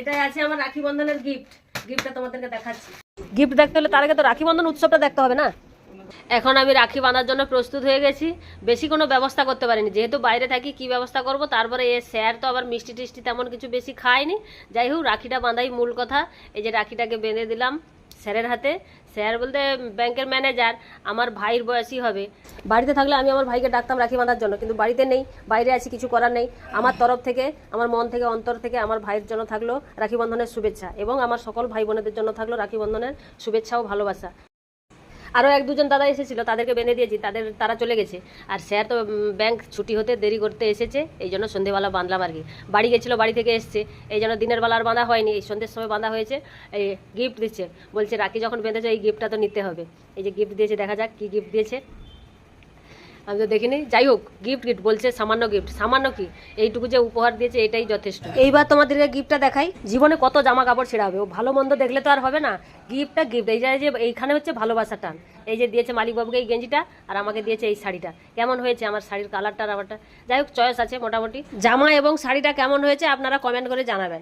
এটাই আছে আমার রাখি বন্ধনের গিফট। গিফটটা তোমাদেরকে দেখাচ্ছি। গিফট দেখতে হলে তার আগে তো রাখি বন্ধন উৎসবটা দেখতে হবে না। এখন আমি রাখি বাঁধার জন্য প্রস্তুত হয়ে গেছি। বেশি কোনো ব্যবস্থা করতে পারিনি, যেহেতু বাইরে থাকি কি ব্যবস্থা করব। তারপরে এ স্যার তো আবার মিষ্টি টিষ্টি তেমন কিছু বেশি খায়নি। যাই হোক, রাখিটা বাঁধাই মূল কথা। এই যে রাখিটাকে বেঁধে দিলাম স্যারের হাতে। স্যার বলতে ব্যাংকের ম্যানেজার, আমার ভাইয়ের বয়সী হবে। বাড়িতে থাকলে আমি আমার ভাইকে ডাকতাম রাখি বাঁধার জন্য, কিন্তু বাড়িতে নেই, বাইরে আছি, কিছু করার নেই। আমার তরফ থেকে, আমার মন থেকে, অন্তর থেকে আমার ভাইয়ের জন্য থাকলো রাখি বন্ধনের শুভেচ্ছা, এবং আমার সকল ভাই বোনেদের জন্য থাকলো রাখি বন্ধনের শুভেচ্ছা ও ভালোবাসা। আরও এক দুজন দাদা এসেছিল, তাদেরকে বেঁধে দিয়েছি, তারা চলে গেছে। আর স্যার তো ব্যাংক ছুটি হতে দেরি করতে এসেছে, এই জন্য সন্ধেবেলা বাঁধলাম আর কি। বাড়ি গেছিলো, বাড়ি থেকে এসছে, এই জন্য দিনের বেলা আর বাঁধা হয়নি, এই সন্ধ্যের সময় বাঁধা হয়েছে। এই গিফট দিচ্ছে, বলছে রাখি যখন বেঁধেছে এই গিফটটা তো নিতে হবে। এই যে গিফট দিয়েছে, দেখা যাক কী গিফট দিয়েছে, আমি তো দেখিনি। যাই হোক, গিফট বলছে সামান্য গিফট। সামান্য কি, এইটুকু যে উপহার দিয়েছে এটাই যথেষ্ট। এইবার তোমাদেরকে গিফটটা দেখাই। জীবনে কত জামা কাপড় ছেঁড়া হবে, ও ভালো মন্দ দেখলে তো আর হবে না। গিফটটা গিফট, এই যে এইখানে হচ্ছে ভালোবাসার টান। এই যে দিয়েছে মালিকবাবুকে এই গেঞ্জিটা, আর আমাকে দিয়েছে এই শাড়িটা। কেমন হয়েছে আমার শাড়ির কালারটা? আমারটা যাই হোক চয়েস আছে মোটামুটি। জামা এবং শাড়িটা কেমন হয়েছে আপনারা কমেন্ট করে জানাবেন।